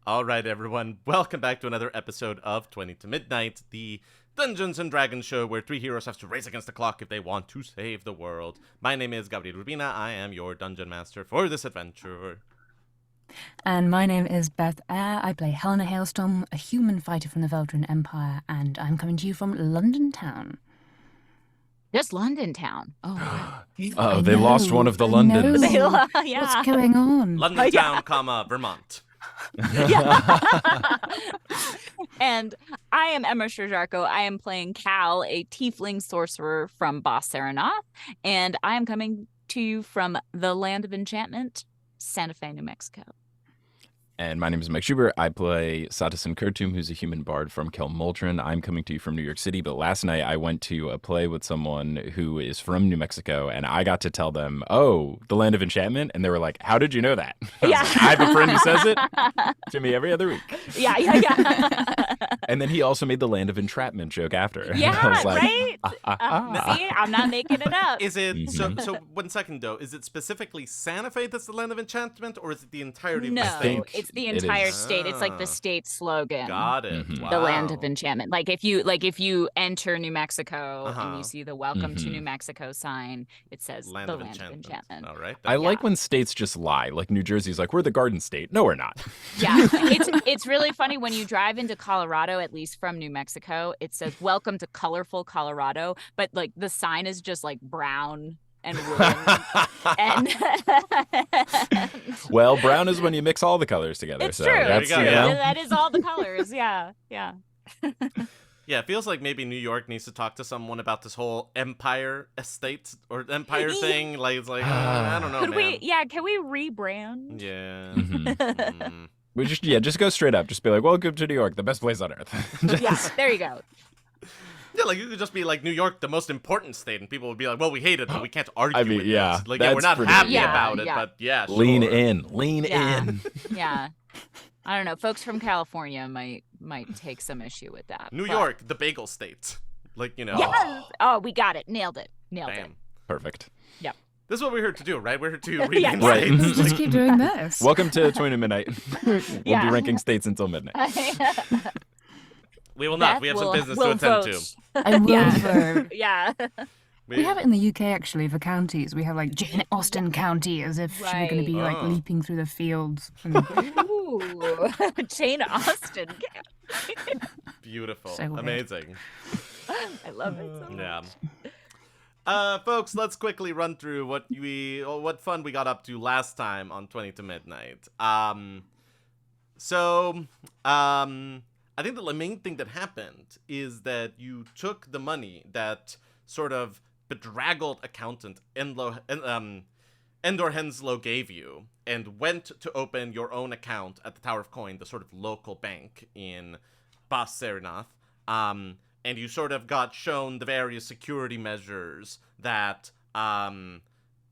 All right, everyone. Welcome back to another episode of 20 to Midnight, the Dungeons and Dragons show where three heroes have to race against the clock if they want to save the world. My name is Gabriel Urbina. I am your dungeon master for this adventure. And my name is Beth Eyre. I play Helena Hailstorm, a human fighter from the Veldrin Empire, and I'm coming to you from London town. Just London town. Oh, Oh, they lost one of the Londons. Yeah. yeah. What's going on? London town, comma, Vermont. And I am Sherr-Ziarko. I am playing Cal, a tiefling sorcerer from Satus, and I am coming to you from the land of enchantment, Santa Fe, New Mexico. And my name is Mike Schubert. I play Satus and Kurtum, who's a human bard from Kelmoldrin. I'm coming to you from New York City, but last night I went to a play with someone who is from New Mexico, and I got to tell them, oh, the land of enchantment? And they were like, how did you know that? I have a friend who says it to me every other week. Yeah. And then he also made the land of entrapment joke after. Yeah, I was like, right? See, I'm not making it up. Is it, so 1 second though, is it specifically Santa Fe that's the land of enchantment, or is it the entirety of the No, state? it's the entire is. state. It's like the state slogan. Got it. Mhm. The land Wow. of enchantment. Like if you enter New Mexico and you see the welcome to New Mexico sign, it says Land the of land of enchantment. enchantment. All right. I like when states just lie. Like New Jersey's like, we're the garden state. No, we're not. Yeah. It's really funny when you drive into Colorado, at least from New Mexico, it says welcome to colorful Colorado, but like the sign is just like brown and ruined. And Well, brown is when you mix all the colors together. it's so true. That's, There you go, you yeah. know. That is all the colors. Yeah. Yeah, it feels like maybe New York needs to talk to someone about this whole empire estate or empire thing. Like, it's like, I don't know, Could man. can we rebrand? Yeah. Mhm. Mm. We just go straight up. Just be like, welcome to New York, the best place on earth. Yeah, there you go. Yeah, like you could just be like New York, the most important state, and people would be like, well, we hate it, but we can't argue mean, with yeah, this. Like, yeah, we're that's not pretty- happy Yeah, about it, yeah. but yeah, sure. Lean Yeah. in. Yeah. I don't know. Folks from California might take some issue with that. New but- York, the bagel state. Like, you know. Yes. Oh, we got it. Nailed it. Bam. Perfect. This is what we're here to do, right? We're here to Yeah. rename Right. states. Just keep doing this. Welcome to 20 to Midnight. We'll Yeah. be ranking states until midnight. We will not. Beth We have some will- business to will attend vote. I will Yeah. vote. Yeah. We have it in the UK actually for counties. We have like Jane Austen County as if she were going to be like Oh. leaping through the fields. Ooh. Jane Austen. Beautiful. So weird. Amazing. I love it so much. Yeah. Folks, let's quickly run through what fun we got up to last time on 20 to Midnight. I think the main thing that happened is that you took the money that sort of bedraggled accountant Endor Henslow gave you and went to open your own account at the Tower of Coin, the sort of local bank in Satus. And you sort of got shown the various security measures that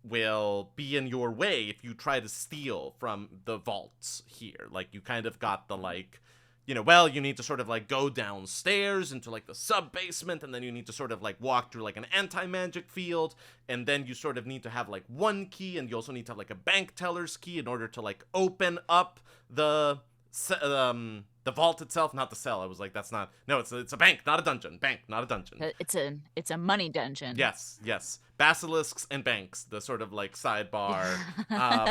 will be in your way if you try to steal from the vaults here. Like, you kind of got the, like, you need to sort of, like, go downstairs into, like, the sub-basement, and then you need to sort of, like, walk through, like, an anti-magic field, and then you sort of need to have, like, one key, and you also need to have, like, a bank teller's key in order to, like, open up the vault itself, not the cell. I was like, it's a bank, not a dungeon. Bank, not a dungeon. It's a money dungeon. Yes. Basilisks and banks, the sort of like sidebar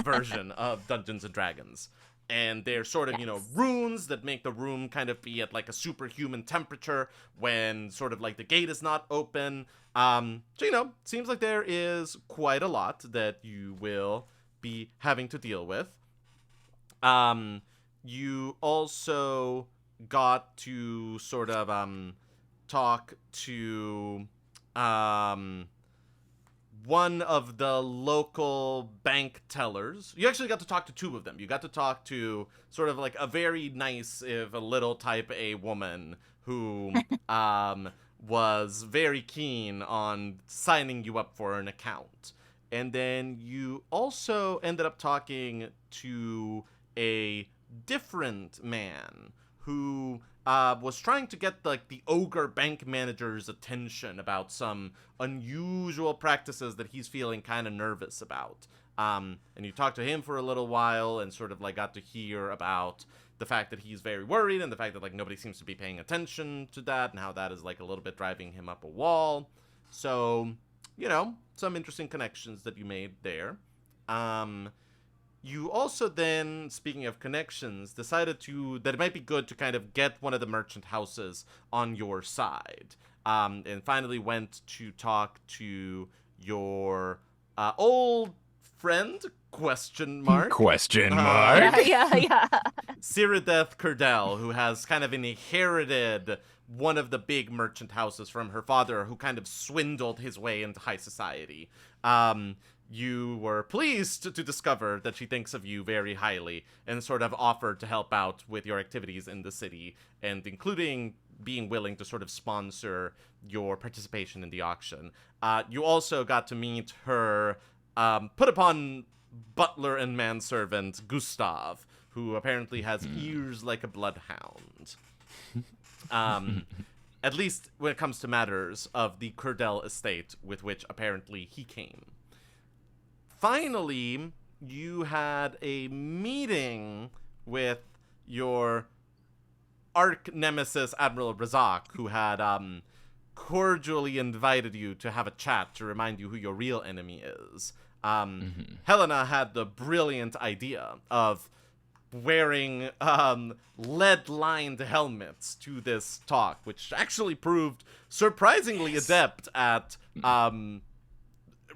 version of Dungeons and Dragons. And they're sort of, runes that make the room kind of be at like a superhuman temperature when sort of like the gate is not open. Seems like there is quite a lot that you will be having to deal with. You also got to sort of talk to one of the local bank tellers. You actually got to talk to two of them. You got to talk to sort of like a very nice, if a little type A woman who was very keen on signing you up for an account. And then you also ended up talking to a different man who was trying to get like the ogre bank manager's attention about some unusual practices that he's feeling kind of nervous about. And you talked to him for a little while and sort of like got to hear about the fact that he's very worried and the fact that like nobody seems to be paying attention to that and how that is like a little bit driving him up a wall. So, some interesting connections that you made there. You also then, speaking of connections, decided that it might be good to kind of get one of the merchant houses on your side. And finally went to talk to your old friend, question mark. Yeah. Cirideth Curdell, who has kind of inherited one of the big merchant houses from her father, who kind of swindled his way into high society. You were pleased to discover that she thinks of you very highly and sort of offered to help out with your activities in the city, and including being willing to sort of sponsor your participation in the auction. You also got to meet her put upon butler and manservant, Gustav, who apparently has ears like a bloodhound. At least when it comes to matters of the Curdell estate, with which apparently he came. Finally, you had a meeting with your arch-nemesis, Admiral Razak, who had cordially invited you to have a chat to remind you who your real enemy is. Helena had the brilliant idea of wearing lead-lined helmets to this talk, which actually proved surprisingly adept at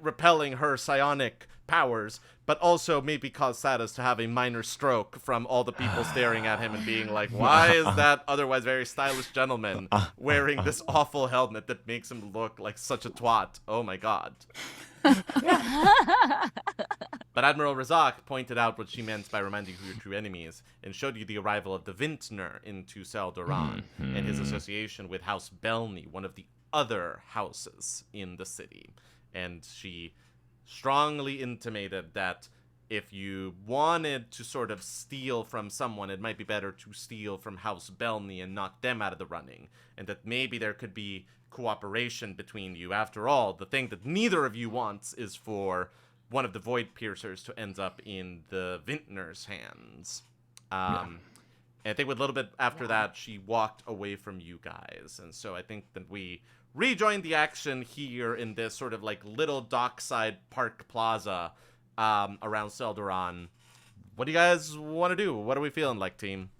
repelling her psionic powers, but also maybe caused Satus to have a minor stroke from all the people staring at him and being like, why is that otherwise very stylish gentleman wearing this awful helmet that makes him look like such a twat? Oh my god. But Admiral Razak pointed out what she meant by reminding you of your true enemies and showed you the arrival of the Vintner into Seldoran and his association with House Belny, one of the other houses in the city. And she strongly intimated that if you wanted to sort of steal from someone, it might be better to steal from House Belny and knock them out of the running, and that maybe there could be cooperation between you. After all, the thing that neither of you wants is for one of the Void Piercers to end up in the Vintner's hands. And I think with a little bit after that, she walked away from you guys. And so I think that we rejoined the action here in this sort of like little dockside park plaza around Seldoran. What do you guys want to do? What are we feeling like, team?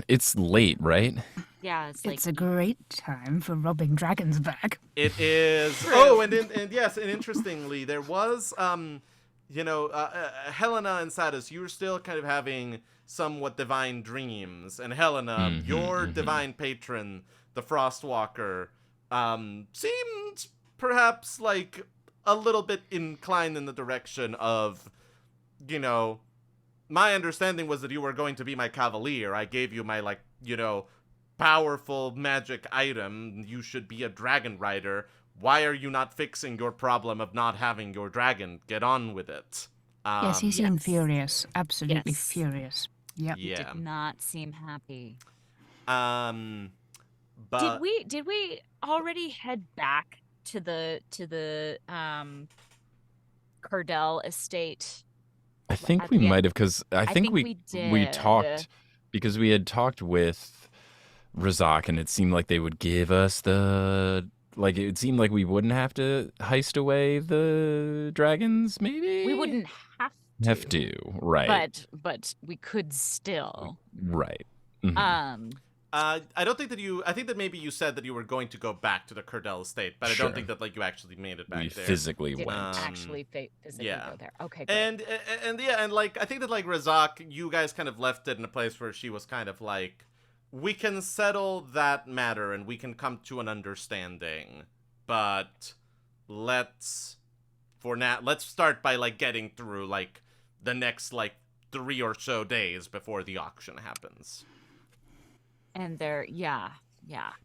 It's late, right? Yeah, It's a great time for robbing dragons back. It is. Oh, and yes, and interestingly, there was, Helena and Satus, you were still kind of having somewhat divine dreams, and Helena, your divine patron, the Frostwalker, seemed perhaps like a little bit inclined in the direction of, my understanding was that you were going to be my Cavalier. I gave you my, powerful magic item. You should be a dragon rider. Why are you not fixing your problem of not having your dragon? Get on with it. Yes, he seemed furious. Absolutely furious. Yep. He did not seem happy. But did we already head back to the Curdell estate? I think we might have, because I think we talked, because we had talked with Razak, and it seemed like they would give us it seemed like we wouldn't have to heist away the dragons, maybe? We wouldn't have to, right. But we could still. Right. I don't think that I think that maybe you said that you were going to go back to the Curdell estate, but I don't think that you actually made it back there. We physically Didn't went. actually physically go there. Okay, great. And I think that Razak, you guys kind of left it in a place where she was kind of like, we can settle that matter and we can come to an understanding, but let's start by getting through the next 3 or so days before the auction happens. And there, yeah.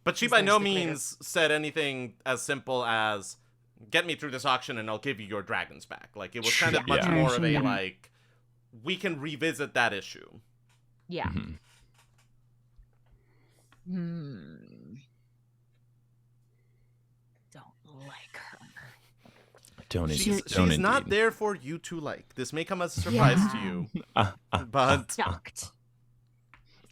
But she by no means said anything as simple as, get me through this auction and I'll give you your dragons back. It was kind of much more of a, we can revisit that issue. Yeah. Don't like her. Don't She's indeed. not there for you to like. This may come as a surprise to you, but Shocked.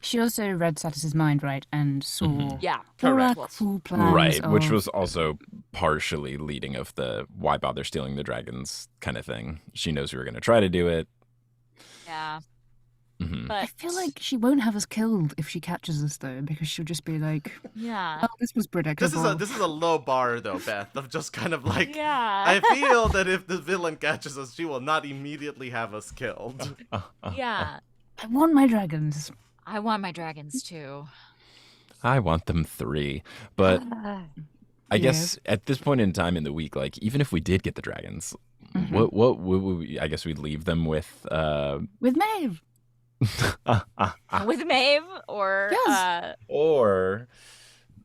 She also read Satus's mind, right, and saw Yeah. Correct. full plans Right, which of- was also partially leading of the why bother stealing the dragons kind of thing. She knows we were going to try to do it. Yeah. Mhm. But I feel like she won't have us killed if she catches us, though, because she'll just be like, yeah. "Oh, this was predictable." this is a low bar though, Beth, of just kind of like Yeah. I feel that if the villain catches us, she will not immediately have us killed. Yeah. I want my dragons. I want my dragons too. I want them 3. But I guess Yes. at this point in time in the week, like, even if we did get the dragons, Mhm. what would we, I guess we'd leave them with, With Maeve. With Maeve or Yes. or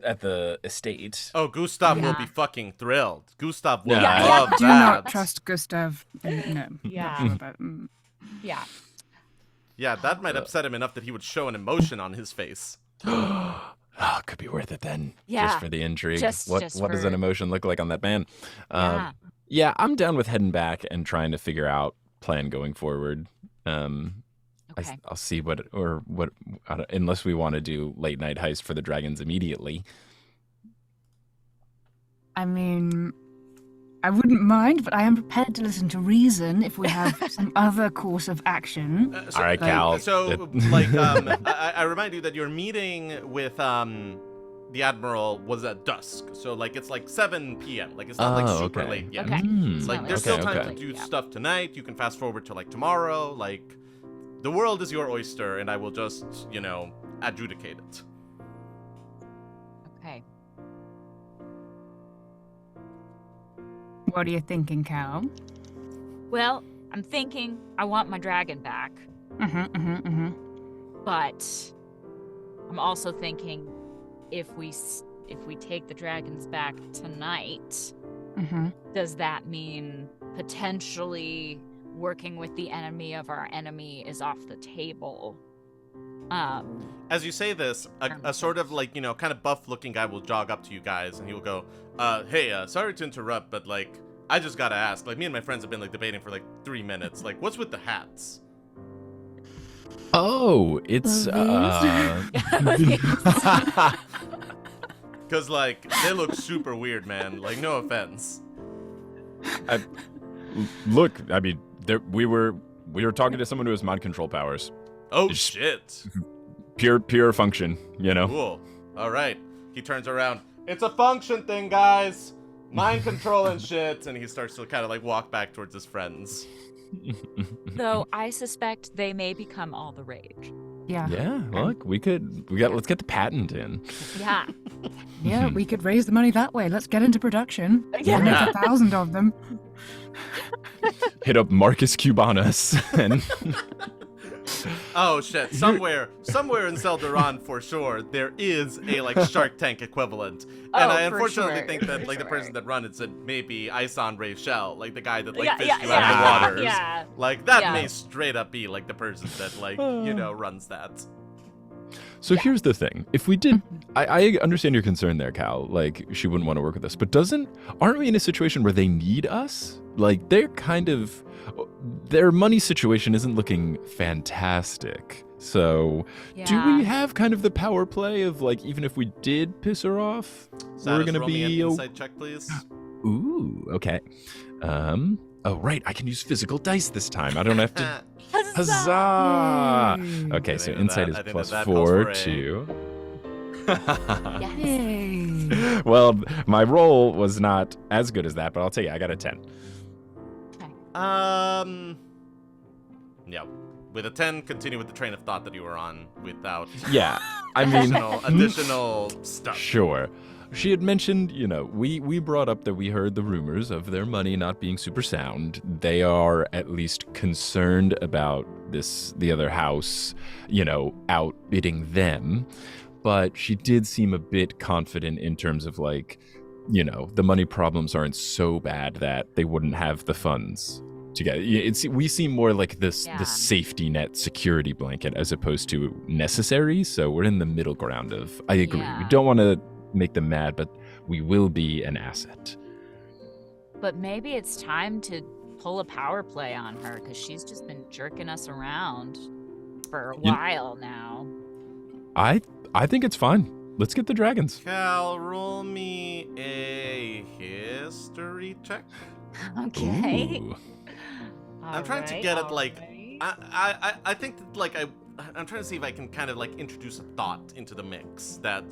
at the estate. Oh, Gustav will Yeah. be fucking thrilled. Gustav will Yeah. love Do that. not trust Gustav. No. Yeah. not sure about- yeah. Yeah, that might upset him enough that he would show an emotion on his face. Oh, could be worth it then. Yeah. Just for the intrigue. Just what does for- an emotion look like on that man? Yeah. Yeah, I'm down with heading back and trying to figure out plan going forward. Okay. I'll see what unless we want to do late night heist for the dragons immediately. I mean, I wouldn't mind, but I am prepared to listen to reason if we have some other course of action. All right, like- Cal. So, I remind you that your meeting with the Admiral was at dusk. So, like, it's like 7 p.m. Like, it's not like super okay. late yet. Okay. It's like, Okay, there's still time okay. to do Yeah. stuff tonight. You can fast forward to, like, tomorrow. Like, the world is your oyster, and I will just, adjudicate it. Okay. What are you thinking, Cal? Well, I'm thinking I want my dragon back, but I'm also thinking if we take the dragons back tonight, does that mean potentially working with the enemy of our enemy is off the table? As you say this, a sort of like, kind of buff looking guy will jog up to you guys and he will go, hey, sorry to interrupt, but like, I just gotta ask, like, me and my friends have been like debating for like 3 minutes. Like, what's with the hats? Oh, it's Cause like, they look super weird, man. Like, no offense. look, I mean, we were talking to someone who has mind control powers. Oh, Just- shit. Pure function, Cool. All right. He turns around. It's a function thing, guys. Mind control and shit. And he starts to kind of like walk back towards his friends. Though I suspect they may become all the rage. Yeah. Yeah, look, let's get the patent in. Yeah. Yeah, we could raise the money that way. Let's get into production. Yeah. We'll make 1,000 of them. Hit up Marcus Cubanus and Oh shit! Somewhere in Zeldaron for sure there is a like Shark Tank equivalent, and Oh, I for unfortunately sure, think that for like the sure. person that runs it said maybe Ison Ray Shell, like the guy that like Yeah, fished yeah, you out of the yeah, waters. yeah. Like that Yeah. may straight up be like the person that like runs that. So here's the thing. If we did, I understand your concern there, Cal. Like, she wouldn't want to work with us. But aren't we in a situation where they need us? Like, their money situation isn't looking fantastic. So do we have kind of the power play of, like, even if we did piss her off, Satus, we're going to roll me an be... insight check, please. Ooh, okay. Oh, right. I can use physical dice this time. I don't have to... Huzzah! Yay. Okay, I so think insight that- is I think plus that calls 4 for a- to... Yes. Yay. Well, my roll was not as good as that, but I'll tell you, I got a 10. Yeah. With a 10, continue with the train of thought that you were on without Yeah, I mean, additional stuff. sure. She had mentioned, we brought up that we heard the rumors of their money not being super sound. They are at least concerned about the other house, outbidding them. But she did seem a bit confident in terms of like, the money problems aren't so bad that they wouldn't have the funds to get it. We seem more like the safety net security blanket as opposed to necessary. So we're in the middle ground of, I agree. Yeah. We don't want to make them mad, but we will be an asset. but maybe it's time to pull a power play on her because she's just been jerking us around for a while now. I think it's fine. Let's get the dragons. Cal, roll me a history check. Okay. Ooh. I'm trying to get it like I think that, like I'm trying to see if I can kind of like introduce a thought into the mix that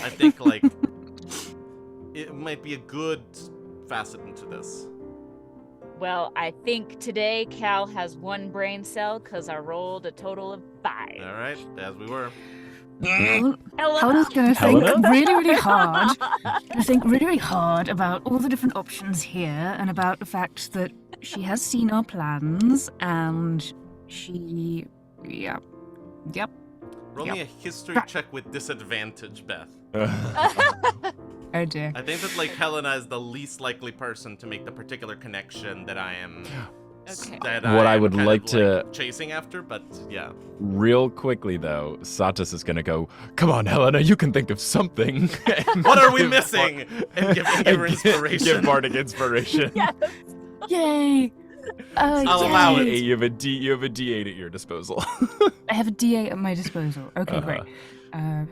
I think like it might be a good facet into this. Well, I think today Cal has 1 brain cell because I rolled a total of 5. All right, as we were. Helena's going to think Helena? really, really hard. To think really, really hard about all the different options here and about the fact that she has seen our plans and she, yep. Roll Yep. me a history check with disadvantage, Beth. Oh dear. I think that like Helena is the least likely person to make the particular connection that I am. Okay. That What I am would kind like of, to- chasing after, but yeah. Real quickly, though, Satus is going to go, come on, Helena, you can think of something. What are we missing? And give her inspiration. Give Bardic inspiration. Yes. Yay! I'll allow yay. it. You have a D8 at your disposal. I have a D8 at my disposal. Okay, Uh-huh. great.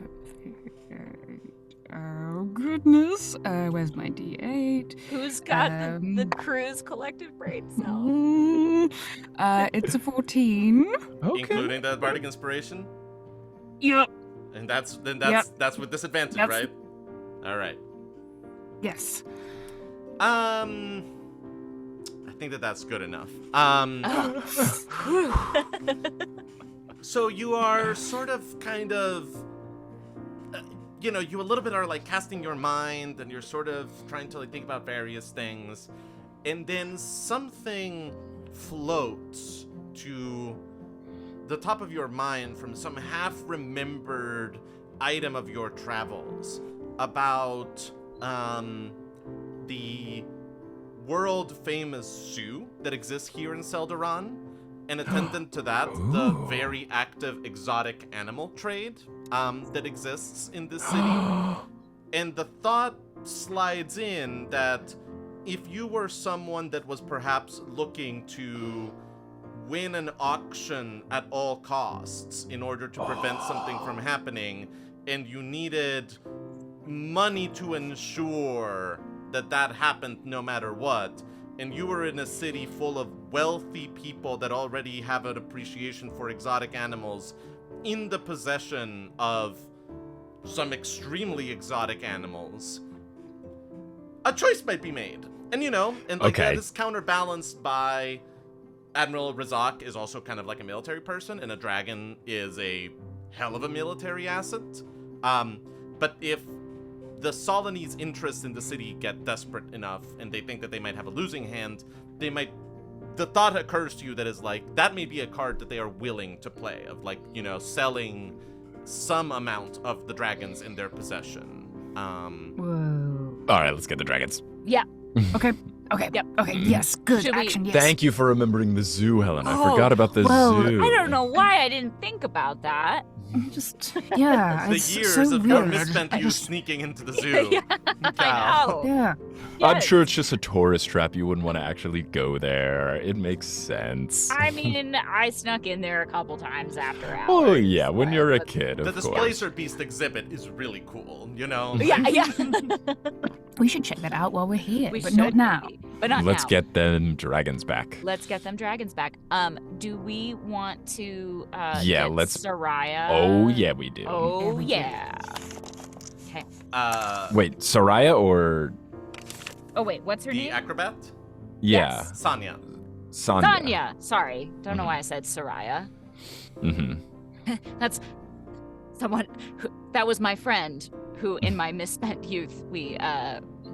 Oh goodness. Where's my D8? Who's got the Um, crew's collective brain cell? It's a 14. Okay. Including the bardic inspiration, Yep. and that's with disadvantage, That's- right? All right. Yes. I think that's good enough. So you are sort of, kind of, you a little bit are like casting your mind, and you're sort of trying to like think about various things, and then something floats to the top of your mind from some half-remembered item of your travels about the world-famous zoo that exists here in Selderon. And attendant to that, the Ooh. very active exotic animal trade that exists in this city. And the thought slides in that if you were someone that was perhaps looking to win an auction at all costs in order to prevent something from happening, and you needed money to ensure that happened no matter what, and you were in a city full of wealthy people that already have an appreciation for exotic animals in the possession of some extremely exotic animals, a choice might be made. And Okay. this counterbalanced by Admiral Razak is also kind of like a military person, and a dragon is a hell of a military asset. But if the Solanese interests in the city get desperate enough and they think that they might have a losing hand, the thought occurs to you that is like, that may be a card that they are willing to play, of like, selling some amount of the dragons in their possession. Whoa. All right, let's get the dragons. Yeah. Okay. Yep. Okay. Yes. Good. Should we- Action. Yes. Thank you for remembering the zoo, Helen. I Oh, forgot about the well, zoo. I don't know why I didn't think about that. Just yeah. The it's years so of your weird. misspent I youth just- sneaking into the zoo. Yeah, Cal. I know. Yeah. I'm Yes. sure it's just a tourist trap. You wouldn't want to actually go there. It makes sense. I mean, I snuck in there a couple times after hours. Oh, yeah, when but- you're a but- kid, The of course. Displacer Beast exhibit is really cool, Yeah. We should check that out while we're here, We but should not now. maybe, But not Let's now. get them dragons back. Let's get them dragons back. Do we want to Yeah, get let's- Soraya? Oh, yeah, we do. Yeah, Oh, we do. yeah. Okay. Wait, Soraya or... Oh, wait, what's her the name? acrobat? Yeah, Yes. Sanya. Sonya. Sonya. Sorry. Don't know why I said Soraya. Mm-hmm. That's someone that was my friend who in my misspent youth we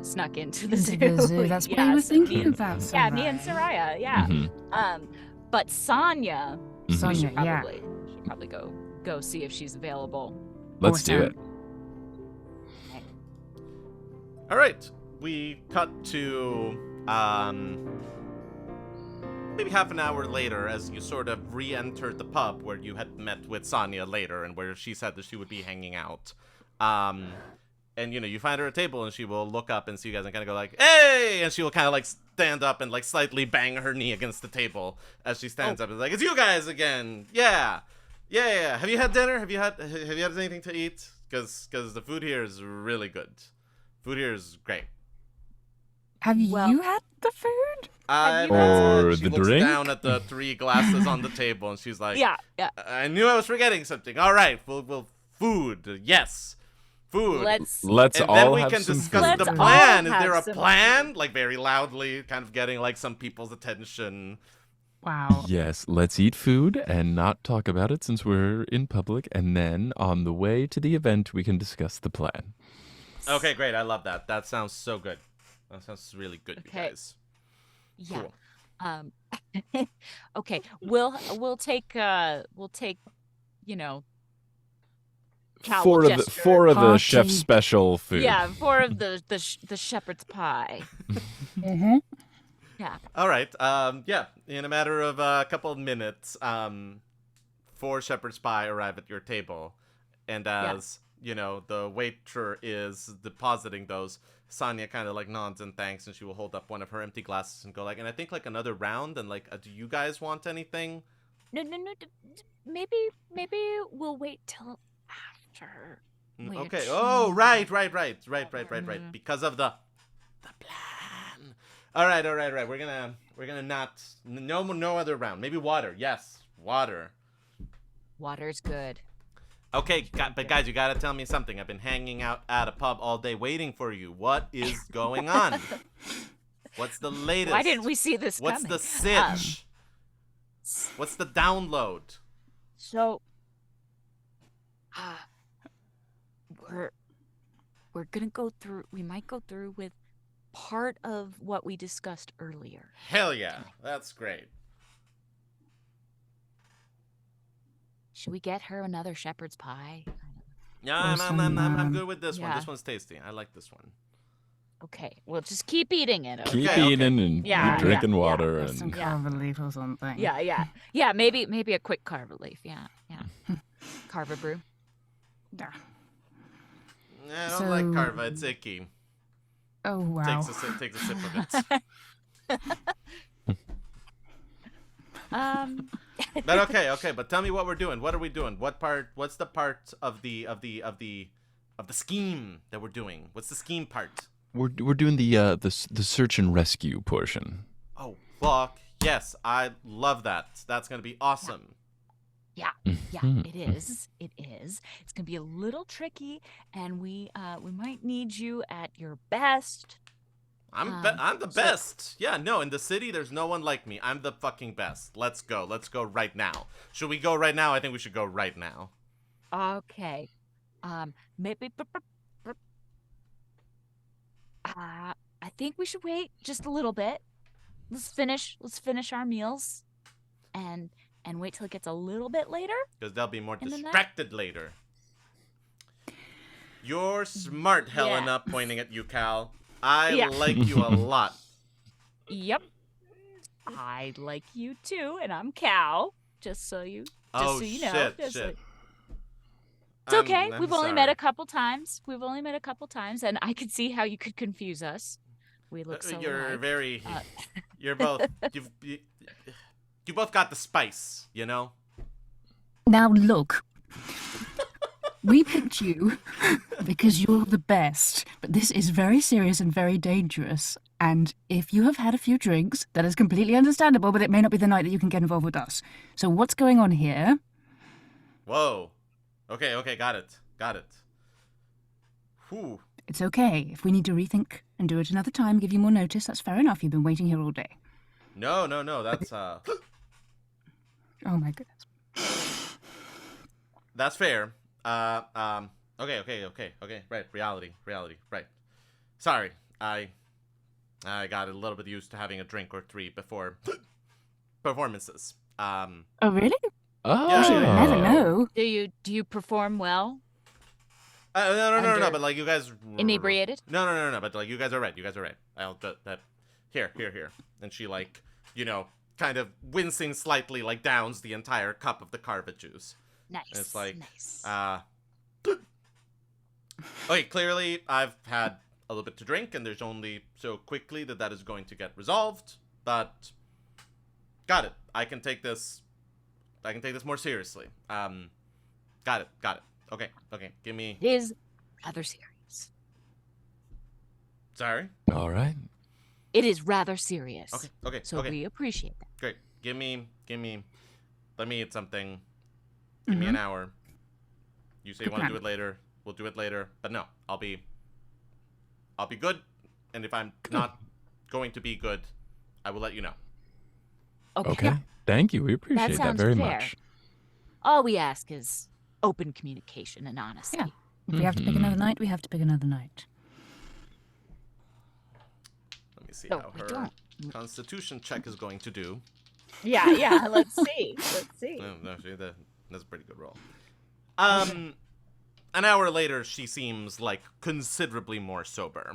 snuck into the zoo. Into the zoo. That's what I was Yes, thinking me and- about. Yeah, me and Soraya, yeah. Mm-hmm. But Sonya, we Sonya, should yeah. probably go see if she's available. Let's do it. All right, we cut to maybe half an hour later as you sort of re-entered the pub where you had met with Sanya later and where she said that she would be hanging out. and you find her at a table, and she will look up and see you guys and kind of go like, "Hey!" And she will kind of like stand up and like slightly bang her knee against the table as she stands up. And like, "It's you guys again, yeah. Have you had dinner? Have you had anything to eat? Because the food here is really good. Food here is great." Have Well- you had the food? Or She the looks drink? down at the 3 glasses on the table, and she's like, Yeah. I knew I was forgetting something. All right, we'll food. Yes, food. Let's and all then we have can some discuss food. the Let's plan. all Is there a have some plan? Like very loudly, kind of getting like some people's attention. Wow. Yes, let's eat food and not talk about it since we're in public. And then on the way to the event, we can discuss the plan. Okay, great. I love that. That sounds so good. That sounds really good, you Okay. guys. Yeah. Cool. Okay. We'll take Cal Four will of the gesture. chef's Party. special food. Yeah, 4 of the shepherd's pie. Mm-hmm. Yeah. All right. Yeah. In a matter of a couple of minutes, 4 shepherd's pie arrive at your table, and as the waiter is depositing those, Sonia kind of like nods and thanks, and she will hold up one of her empty glasses and go like, "And I think like another round, and like, do you guys want anything?" No. Maybe we'll wait till after. we Okay. achieve- Oh, right. Mhm. Because of the plan. All right. We're gonna not no other round. Maybe water. Yes, water. Water's good. Okay, but guys, you gotta tell me something. I've been hanging out at a pub all day waiting for you. What is going on? What's the latest? Why didn't we see this What's coming? the sitch? What's the download? So, we're gonna go through. We might go through with part of what we discussed earlier. Hell yeah, that's great. Should we get her another shepherd's pie? Yeah, I'm Listen, good with this one. yeah. This one's tasty. I like this one. Okay, we'll just keep eating it. Okay? Keep Okay. eating and Yeah, drinking yeah, water Have some and Yeah. carver leaf or something. Yeah. Maybe a quick carver leaf. Yeah. Carver brew. Yeah. I don't like So- carva. It's icky. Oh wow. Takes a sip of it. But okay. But tell me what we're doing. What are we doing? What's the part of the scheme that we're doing? What's the scheme part? we're doing the search and rescue portion. Oh fuck yes! I love that. That's gonna be awesome. Yeah, Mhm. it is. It is. It's gonna be a little tricky, and we might need you at your best. I'm the so- best. Yeah, no, in the city there's no one like me. I'm the fucking best. Let's go. Let's go right now. Should we go right now? I think we should go right now. Okay. Maybe. I think we should wait just a little bit. Let's finish our meals, and wait till it gets a little bit later. Because they'll be more And then that- distracted later. You're smart, Helena, pointing at you, Cal. I Yeah. like you a lot. Yep. I like you too, and I'm Cal. Just so you know. Shit. Just so- Shit. It's okay. I'm We've only met sorry. a couple times. And I could see how you could confuse us. We look so You're alike. very. Uh, You're both. You both got the spice, you know? Now look. We picked you because you're the best, but this is very serious and very dangerous. And if you have had a few drinks, that is completely understandable, but it may not be the night that you can get involved with us. So what's going on here? Whoa. Okay, got it. Whew. It's okay. If we need to rethink and do it another time, give you more notice, that's fair enough. You've been waiting here all day. No, that's Oh my goodness. That's fair. Okay. Right, reality. Right. Sorry, I got a little bit used to having a drink or 3 before performances. Oh, really? Oh, Yeah, You yeah. never know. do you perform well? No. Under- But like you guys. Inebriated? No. But like you guys are right. I'll that. Here. And she like kind of wincing slightly like downs the entire cup of the carva juice. Nice. It's like, nice. Okay, clearly I've had a little bit to drink, and there's only so quickly that is going to get resolved. But got it. I can take this more seriously. Got it. Okay. Give me. It is rather serious. Sorry. All right. It is rather serious. Okay. So we appreciate that. Great. Give me. Let me eat something. Give me an hour. You say you want to do it later. We'll do it later. But no, I'll be good. And if I'm not going to be good, I will let you know. Okay. Thank you. We appreciate that sounds very fair. much. All we ask is open communication and honesty. Yeah. If we have to pick another night, we have to pick another night. Let me see No, how we her don't. constitution check is going to do. Yeah. Let's see. No, that's a pretty good roll. An hour later, she seems like considerably more sober.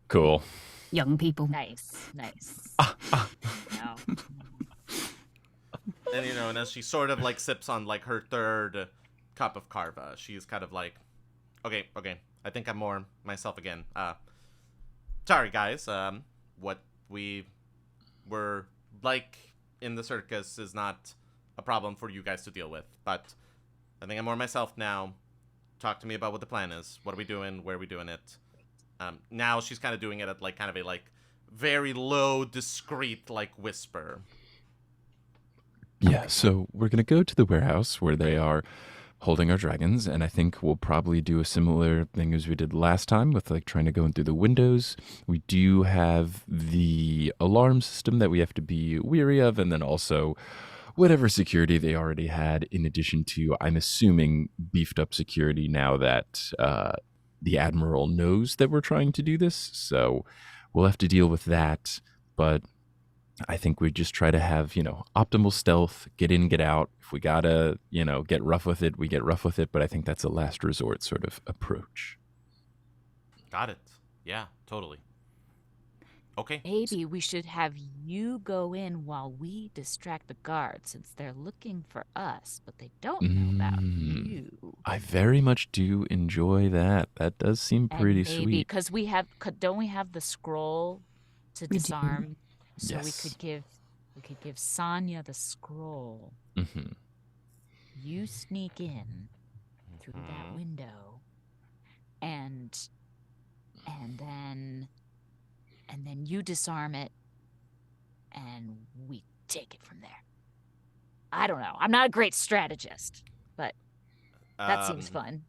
Cool. Young people. Nice. No. And and as she sort of like sips on like her third cup of carva, she's kind of like, okay, I think I'm more myself again. Sorry guys, what we were like in the circus is not a problem for you guys to deal with, but I think I'm more myself now. Talk to me about what the plan is. What are we doing? Where are we doing it? Now she's kind of doing it at like kind of a like very low, discreet like whisper. Yeah, so we're going to go to the warehouse where they are holding our dragons, and I think we'll probably do a similar thing as we did last time with like trying to go in through the windows. We do have the alarm system that we have to be weary of, and then also whatever security they already had, in addition to, I'm assuming, beefed up security now that the Admiral knows that we're trying to do this. So we'll have to deal with that, but I think we just try to have, optimal stealth, get in, get out. If we gotta, get rough with it, we get rough with it. But I think that's a last resort sort of approach. Got it. Yeah, totally. Okay. Maybe we should have you go in while we distract the guards, since they're looking for us, but they don't know about you. I very much do enjoy that. That does seem pretty and maybe, sweet. Because don't we have the scroll to We do. disarm? So Yes. we could give Sonya the scroll. Mm-hmm. You sneak in through that window, and then you disarm it, and we take it from there. I don't know. I'm not a great strategist, but that seems fun.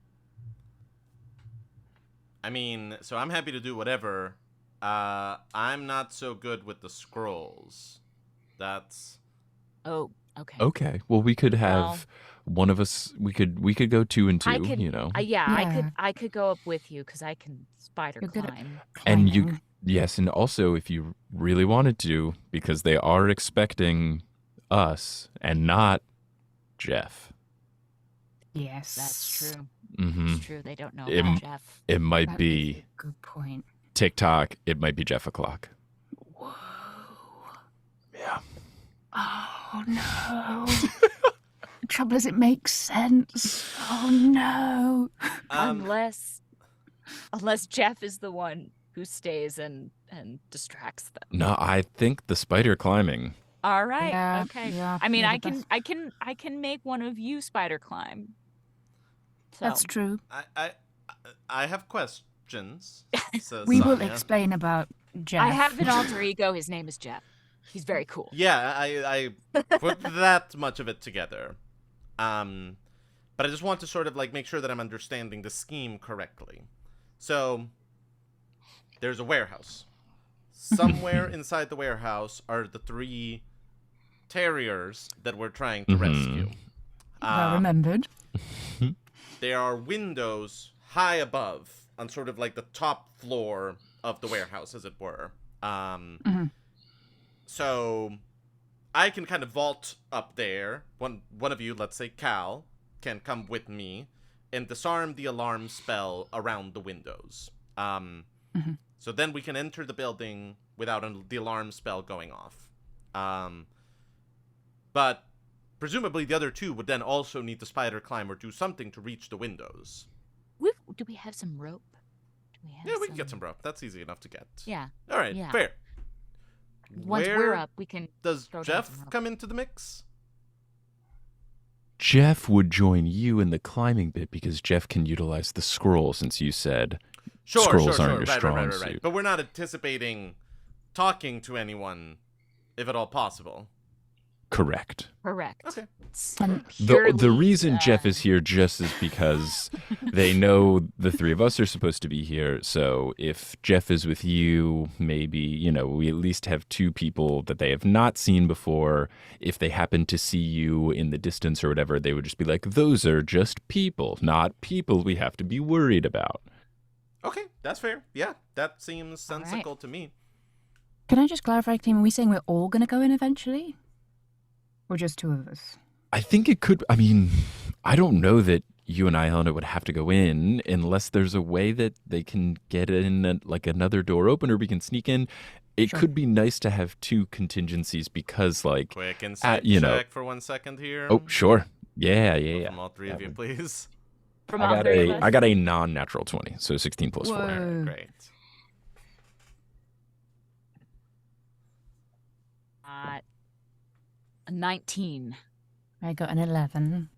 I mean, so I'm happy to do whatever. I'm not so good with the scrolls. That's... Oh, okay. Okay. Well, we could have one of us. We could go 2 and 2. I could go up with you because I can spider You're good at climb. And you, climbing. yes, and also if you really wanted to, because they are expecting us and not Jeff. Yes. That's true. Mm-hmm. It's true. They don't know It- about Jeff. It might That is be a good point. TikTok. It might be Jeff o'clock. Whoa. Yeah. Oh no. The trouble is, it makes sense. Oh no. Unless Jeff is the one who stays and distracts them. No, I think the spider climbing. All right. Yeah, Okay. yeah, I mean, you're I the can best. I can make one of you spider climb. So. That's true. I have questions. Says We will Sonya. explain about Jeff. I have an alter ego. His name is Jeff. He's very cool. Yeah, I put that much of it together. But I just want to sort of like make sure that I'm understanding the scheme correctly. So there's a warehouse. Somewhere inside the warehouse are the 3 terriers that we're trying to rescue. Well remembered. There are windows high above on sort of like the top floor of the warehouse, as it were. So I can kind of vault up there. One of you, let's say Cal, can come with me and disarm the alarm spell around the windows. So then we can enter the building without the alarm spell going off. But presumably the other 2 would then also need to spider climb or do something to reach the windows. Do we have some rope? Do we have Yeah, we can get some rope. That's easy enough to get. Yeah. All right, Yeah. fair. Once Where we're up, we can. does throw down some Jeff rope. come into the mix? Jeff would join you in the climbing bit because Jeff can utilize the scroll, since you said scrolls aren't your strong suit. Right. But we're not anticipating talking to anyone, if at all possible. Correct. Correct. Okay. It's The purely, reason Jeff is here just is because they know the three of us are supposed to be here. So if Jeff is with you, maybe, we at least have two people that they have not seen before. If they happen to see you in the distance or whatever, they would just be like, those are just people, not people we have to be worried about. Okay, that's fair. Yeah, that seems All right. sensical to me. Can I just clarify, team? Are we saying we're all going to go in eventually? Or just two of us? I think it could. I mean, I don't know that you and I, Helena, would have to go in unless there's a way that they can get in, like another door open, or we can sneak in. It Sure. could be nice to have two contingencies because, like, Quick insight you know- check for 1 second here. oh, sure, yeah. From all three of you, please. from I all got three of a us. I got a non-natural 20, so 16 plus 4. Whoa. Great. 19. I got an 11.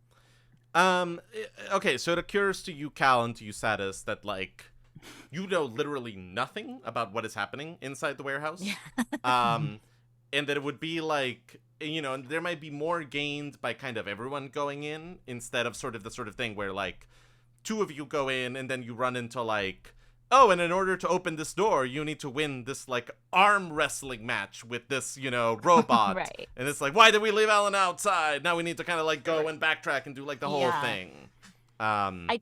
Okay, so it occurs to you, Cal, and to you, Satus, that, like, you know literally nothing about what is happening inside the warehouse. And that it would be like, and there might be more gained by kind of everyone going in instead of sort of the sort of thing where, like, two of you go in and then you run into, like, oh, and in order to open this door, you need to win this, like, arm wrestling match with this, robot. Right. And it's like, why did we leave Alan outside? Now we need to kind of, like, go and backtrack and do, like, the whole Yeah. thing. I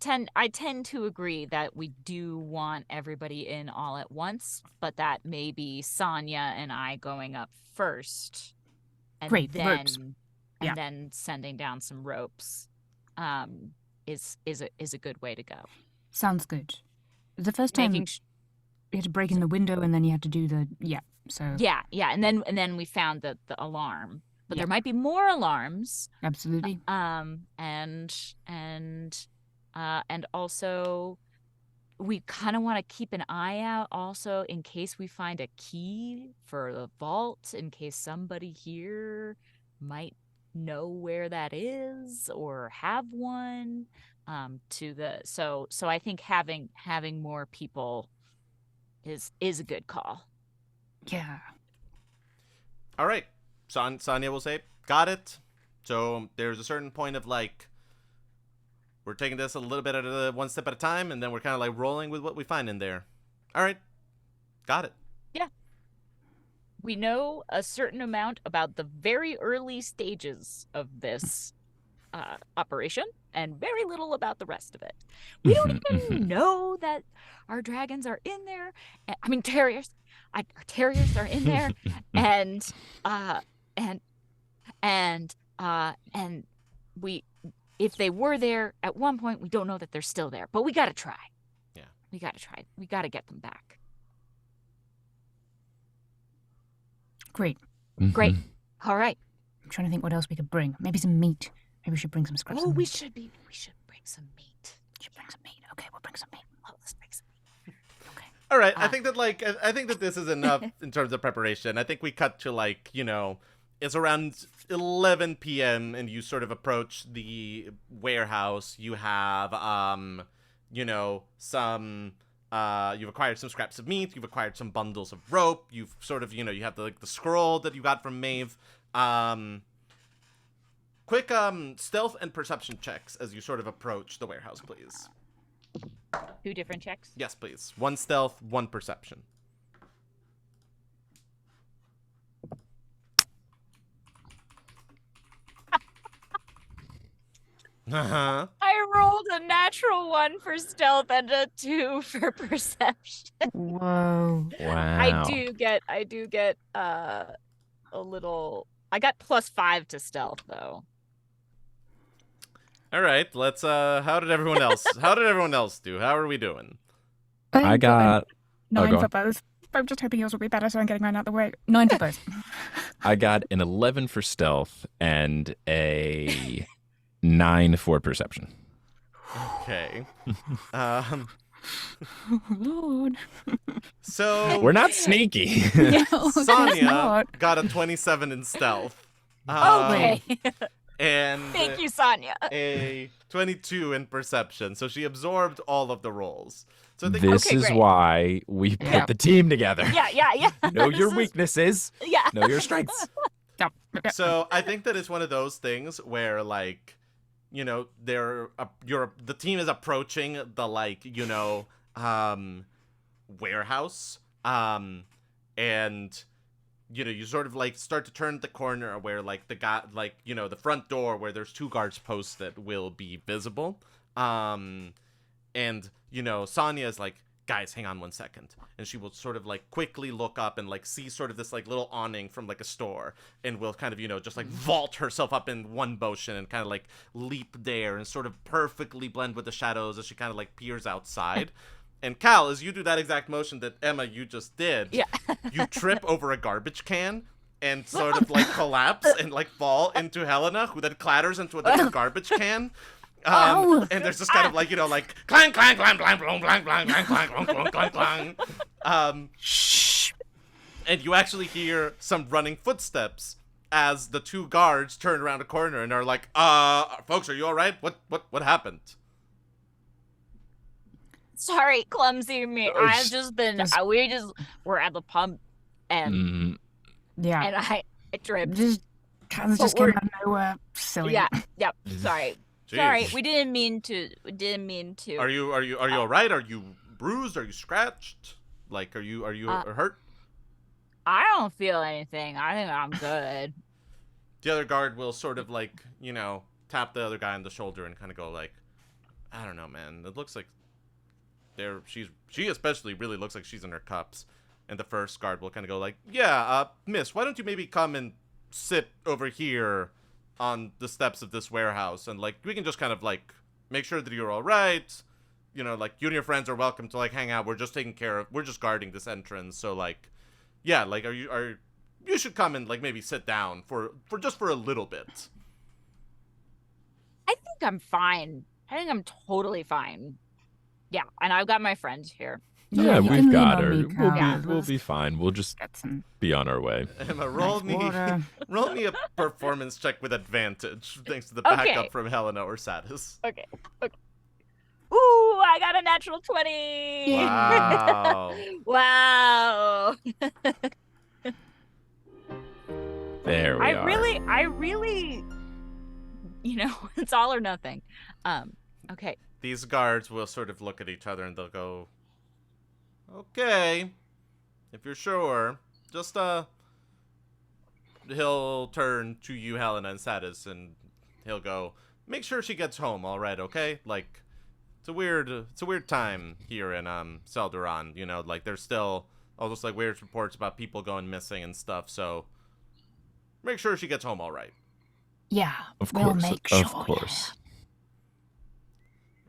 tend to agree that we do want everybody in all at once, but that maybe Sonia and I going up first, and Great, the then ropes. and Yeah. then sending down some ropes, is a good way to go. Sounds good. The first time Making you had to break in the window and then you had to do the so yeah, and then we found the alarm, but Yeah. there might be more alarms. absolutely. And also we kind of want to keep an eye out also in case we find a key for the vault, in case somebody here might know where that is or have one. So I think having more people is a good call. Yeah. All right. Sonia will say, got it. So there's a certain point of, like, we're taking this a little bit one step at a time, and then we're kind of, like, rolling with what we find in there. All right. Got it. We know a certain amount about the very early stages of this operation, and very little about the rest of it. We don't even know that our dragons are in there. I mean, terriers. Our terriers are in there, and we, if they were there at one point, we don't know that they're still there. But we gotta try. Yeah. We gotta try. We gotta get them back. Great. Great. All right. I'm trying to think what else we could bring. Maybe some meat. Maybe we should bring some scraps Oh, of we meat. should bring some meat. Should bring some meat. Okay, we'll bring some meat. Oh, let's bring some meat. Okay. All right. I think that this is enough in terms of preparation. I think we cut to, like, it's around 11 p.m. and you sort of approach the warehouse. You have, some, you've acquired some scraps of meat. You've acquired some bundles of rope. You've sort of, you have the scroll that you got from Maeve. Quick, stealth and perception checks as you sort of approach the warehouse, please. 2 different checks. Yes, please. 1 stealth, 1 perception. Uh-huh. I rolled a natural 1 for stealth and a 2 for perception. Whoa. Wow. I do get a little. I got +5 to stealth though. All right, let's how did everyone else do? How are we doing? I got 9 go for on. both. I'm just hoping yours will be better, so I'm getting mine out of the way. 9 for both. I got an 11 for stealth and a 9 for perception. Okay. Um, Lord. so We're not sneaky. No, it's Sonia not. got a 27 in stealth. Okay. And Thank you, Sonia. a 22 in perception. So she absorbed all of the rolls. So I think This Okay, is great. why we Yeah. put the team together. Yeah. Know your This is- weaknesses. Yeah. Know your strengths. So I think that it's one of those things where, like, you know, the team is approaching the, like, you know, warehouse, and you know, you sort of like start to turn the corner where, like, the guy, like, you know, the front door where there's 2 guards posted will be visible, and you know, Sonia is like, guys, hang on 1 second. And she will sort of like quickly look up and like see sort of this like little awning from like a store, and will kind of, you know, just like vault herself up in one motion and kind of like leap there and sort of perfectly blend with the shadows as she kind of like peers outside. And Cal, as you do that exact motion that Emma, you just did, Yeah. you trip over a garbage can and sort of like collapse and like fall into Helena, who then clatters into a different garbage can. Ow. And there's this kind of like, you know, like clang, clang, clang, clang, clang, clang, clang, clang, clang, clang, clang, clang, clang. Shh. And you actually hear some running footsteps as the 2 guards turn around a corner and are like, folks, are you all right? What happened? Sorry, clumsy me. I've just been. We're at the pump, and Mm, Yeah. I tripped. Just kind of just But came we're- out of nowhere. Silly. Yeah. Yep. Sorry. Jeez. Sorry. We didn't mean to. Are you all right? Are you bruised? Are you scratched? Like, are you hurt? I don't feel anything. I think I'm good. The other guard will sort of like, you know, tap the other guy on the shoulder and kind of go like, I don't know, man. It looks like she especially really looks like she's in her cups. And the first guard will kind of go like, yeah, miss, why don't you maybe come and sit over here on the steps of this warehouse, and like we can just kind of like make sure that you're all right. You know, like you and your friends are welcome to like hang out. We're just guarding this entrance. So like, yeah, like you should come and like maybe sit down for a little bit. I think I'm fine. I think I'm totally fine. Yeah, and I've got my friends here. yeah, you we've can got lean her. on me, Cal. We'll be fine. We'll just Get some be on our way. Emma, roll nice me water. roll me a performance check with advantage, thanks to the Okay. backup from Helena or Satus. Okay. Ooh, I got a natural 20. Wow. Wow. There we I are. really, you know, it's all or nothing. Okay. These guards will sort of look at each other and they'll go, okay, if you're sure, just he'll turn to you, Helena and Satus, and he'll go, make sure she gets home all right, okay? Like, it's a weird time here in Selderon, you know, like there's still all those like weird reports about people going missing and stuff, so make sure she gets home all right. Yeah, Of we'll course, make of sure. course.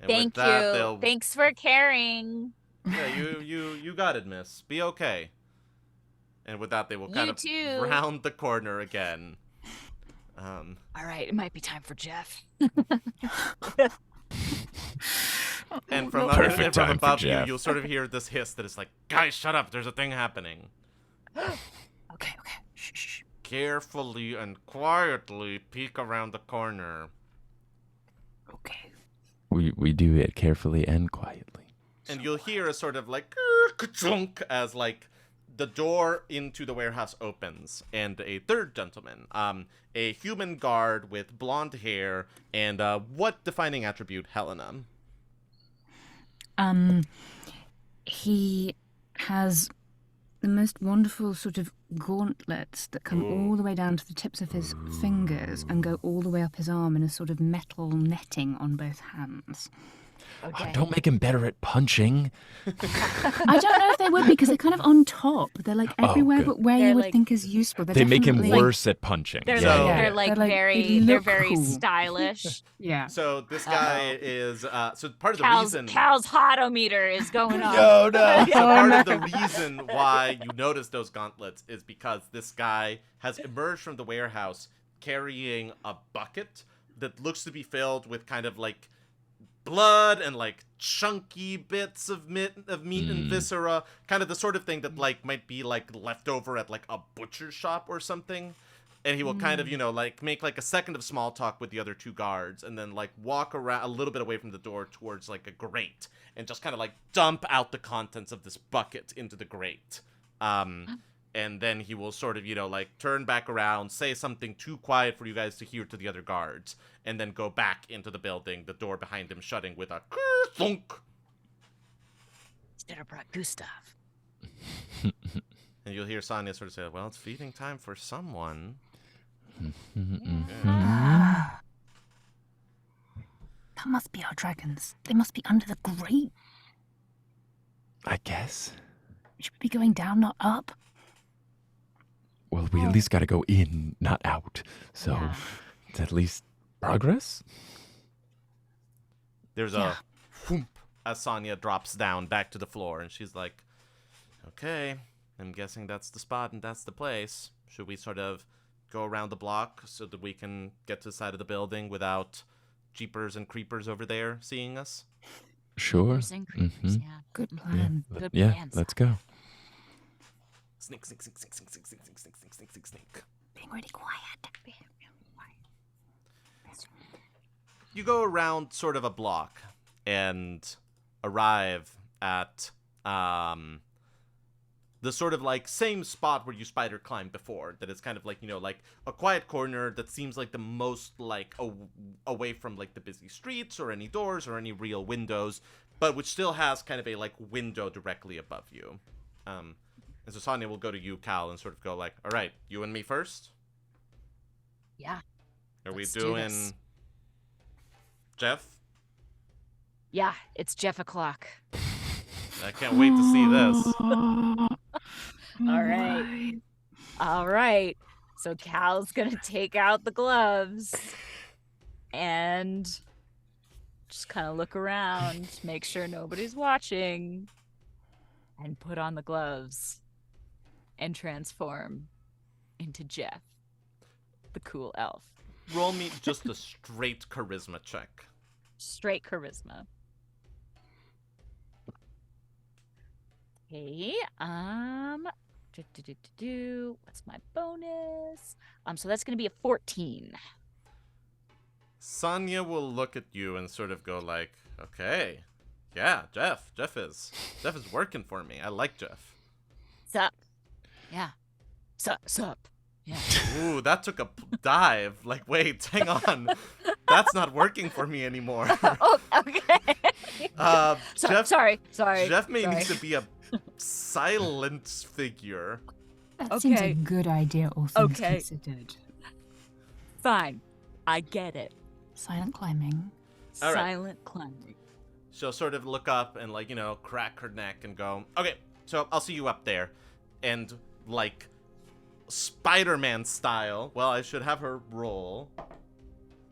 And Thank with that, you. they'll- Thanks for caring. Yeah, you got it, miss. Be okay. And with that, they will kind You of too. round the corner again. All right, it might be time for Jeff. And from, Perfect time for above you, Jeff. you'll sort of hear this hiss that is like, guys, shut up, there's a thing happening. Okay. Shh, shh. Carefully and quietly peek around the corner. Okay. We do it carefully and quietly. And you'll hear a sort of like, ka-chunk, as like the door into the warehouse opens, and a third gentleman, a human guard with blonde hair, and what defining attribute, Helena? He has the most wonderful sort of gauntlets that come all the way down to the tips of his fingers and go all the way up his arm in a sort of metal netting on both hands. Okay. Don't make him better at punching. I don't know if they would because they're kind of on top. They're like everywhere good. but where They're you would like- think is useful. They're They make him definitely- worse at punching. They're So- like Yeah. they're like They're like, very they they're look very cool. stylish. Yeah. So this guy is, so part of the Cal's reason... hotometer is going on. No, no. So part of the reason why you notice those gauntlets is because this guy has emerged from the warehouse carrying a bucket that looks to be filled with kind of like blood and like chunky bits of meat and viscera, kind of the sort of thing that like might be like left over at like a butcher shop or something. And he will kind of, like make like a second of small talk with the other two guards and then like walk around a little bit away from the door towards like a grate and just kind of like dump out the contents of this bucket into the grate. And then he will sort of, like turn back around, say something too quiet for you guys to hear to the other guards, and then go back into the building, the door behind him shutting with a thunk. Should have brought Gustav. And you'll hear Sonia sort of say, well, it's feeding time for someone. That must be our dragons. They must be under the grate. I guess. Should we be going down, not up? Well, we at least got to go in, not out. So it's at least progress. There's a whoomp as Sonia drops down back to the floor, and she's like, okay, I'm guessing that's the spot and that's the place. Should we sort of go around the block so that we can get to the side of the building without jeepers and creepers over there seeing us? Sure. Yeah. Good plan. Good Yeah, plan. let's go. Sneak, sneak, sneak, sneak, sneak, sneak, sneak, sneak, sneak, sneak, sneak, sneak, sneak. Being really quiet. You go around sort of a block and arrive at the sort of like same spot where you spider climbed before. That is kind of like, like a quiet corner that seems like the most like away from like the busy streets or any doors or any real windows, but which still has kind of a like window directly above you. And so Sonia will go to you, Cal, and sort of go like, all right, you and me first? Yeah. Are we Let's do doing this. Jeff? Yeah, it's Jeff o'clock. I can't wait to see this. All right. All right. So Cal's going to take out the gloves and just kind of look around, make sure nobody's watching, and put on the gloves and transform into Jeff, the cool elf. Roll me just a straight charisma check. Straight charisma. Okay, what's my bonus? So that's gonna be a 14. Sonia will look at you and sort of go like, okay, yeah, Jeff is working for me. I like Jeff. Sup? Yeah. Sup? Yeah. Ooh, that took a dive. Like, wait, hang on. That's not working for me anymore. Oh, okay. Jeff, sorry. Jeff may sorry. need to be a silent figure. That seems a Okay. good idea, all things Okay. considered. Fine. I get it. Silent climbing. All right. Silent climbing. She'll sort of look up and like, crack her neck and go, okay, so I'll see you up there. And like Spider-Man style, well, I should have her roll.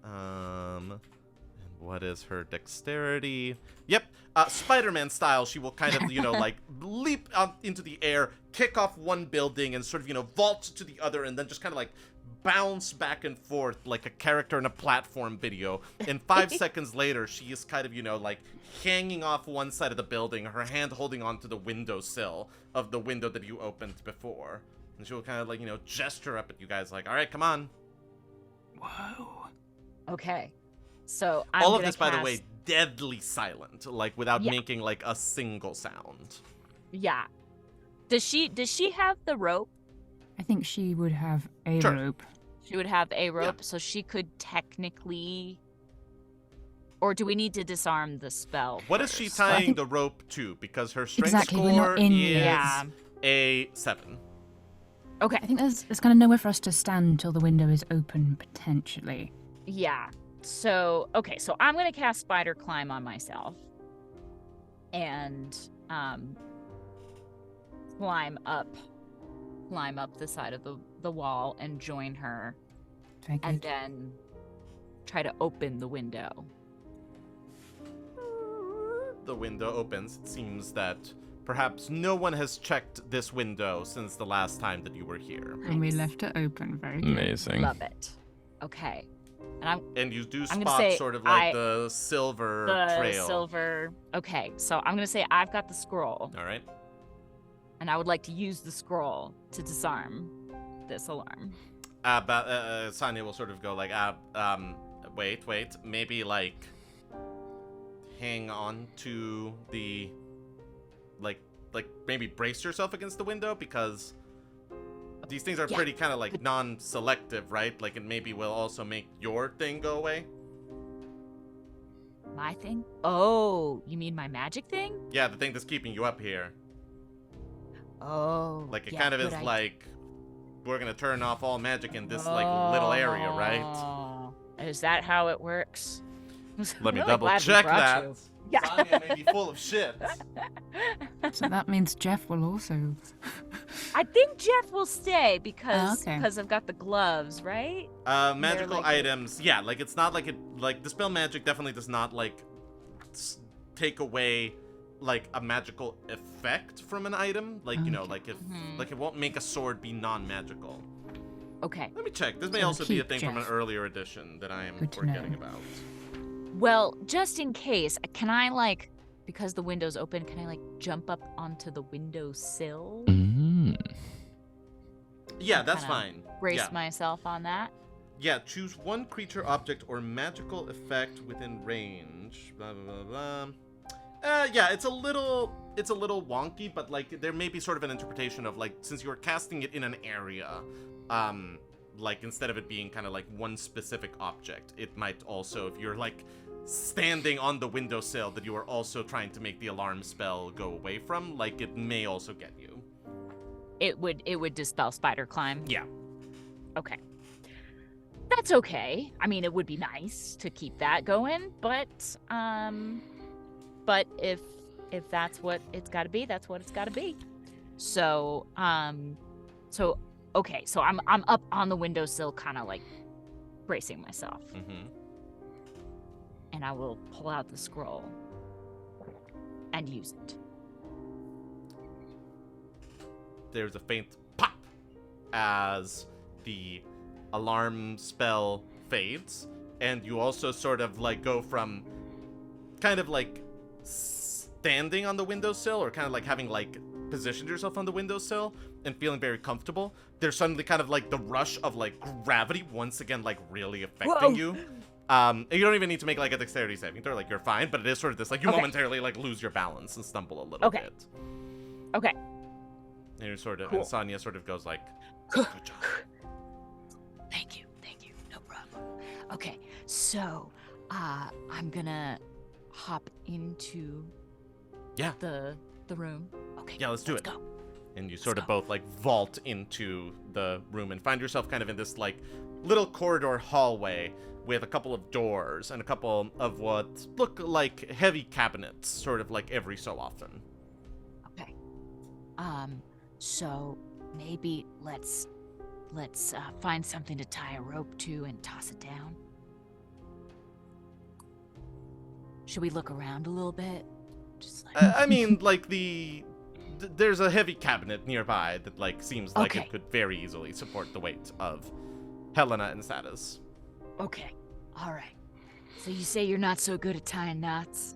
And what is her dexterity? Yep, Spider-Man style, she will kind of, like leap up into the air, kick off one building and sort of, vault to the other and then just kind of like bounce back and forth like a character in a platform video. And 5 seconds later, she is kind of, like hanging off one side of the building, her hand holding onto the windowsill of the window that you opened before. And she'll kind of like, gesture up at you guys like, all right, come on. Whoa. Okay. So I'm All of gonna this, by the cast- way, deadly silent, like without Yeah. making like a single sound. Yeah. Does she have the rope? I think she would have a Sure. rope. She would have a rope, so she could technically. Or do we need to disarm the spell? What is she first? I tying think- the rope to? Because her strength Exactly, we're score not in is yet. Yeah. a 7. Okay. I think there's kind of nowhere for us to stand until the window is open, potentially. Yeah. So so I'm gonna cast Spider Climb on myself, and climb up the side of the wall and join her, Very good. and then try to open the window. The window opens. It seems that perhaps no one has checked this window since the last time that you were here. And we Nice. left it open. Very good. Amazing. Love it. Okay. And you do I'm gonna spot say sort of like the silver trail. silver. Okay, so I'm gonna say I've got the scroll, All right. and I would like to use the scroll to disarm this alarm. Sonia will sort of go like, wait, maybe like hang on to the, like maybe brace yourself against the window, because these things are pretty kind of like non-selective, right? Like it maybe will also make your thing go away. My thing? Oh, you mean my magic thing? Yeah, the thing that's keeping you up here. Oh. Like it kind of is like, we're gonna turn off all magic in this like little area, right? Is that how it works? Let me really double glad we check brought that. you. Yeah. Sonia may be full of shit. So that means Jeff will also. I think Jeff will stay because okay. I've got the gloves, right? Magical like items, yeah, like it's not like it, like dispel magic definitely does not like take away like a magical effect from an item, like you know, like if like it won't make a sword be non-magical. Okay. Let me check. This may So also be a keep thing from an Jeff. earlier edition that I am Good to forgetting know. about. Well, just in case, can I like, because the window's open, can I like jump up onto the windowsill? Mm. Yeah, that's Kinda fine. Brace Yeah. myself on that. Yeah, choose one creature, object, or magical effect within range. Blah blah blah blah. Yeah, it's a little wonky, but like there may be sort of an interpretation of like, since you're casting it in an area, like instead of it being kind of like one specific object, it might also, if you're like standing on the windowsill that you are also trying to make the alarm spell go away from, like it may also get you. It would dispel spider climb. Yeah. Okay. That's okay. I mean, it would be nice to keep that going, but if that's what it's got to be, that's what it's got to be. So, okay, so I'm up on the windowsill, kind of like bracing myself, and I will pull out the scroll and use it. There's a faint pop as the alarm spell fades, and you also sort of like go from kind of like standing on the windowsill, or kind of like having like positioned yourself on the windowsill and feeling very comfortable. There's suddenly kind of like the rush of like gravity once again like really affecting you. And you don't even need to make like a dexterity saving throw, like you're fine, but it is sort of this like you momentarily like lose your balance and stumble a little bit. Okay. And you're sort of, Cool. and Sonia sort of goes like, good job. Thank you, no problem. Okay, so I'm gonna hop into the room. Okay, Yeah, let's do it. Go. And you sort of go. both like vault into the room and find yourself kind of in this like little corridor hallway with a couple of doors and a couple of what look like heavy cabinets, sort of like every so often. Okay. So maybe let's find something to tie a rope to and toss it down. Should we look around a little bit? Just like I mean, like there's a heavy cabinet nearby that like seems like Okay. it could very easily support the weight of Helena and Satus. Okay. All right. So you say you're not so good at tying knots?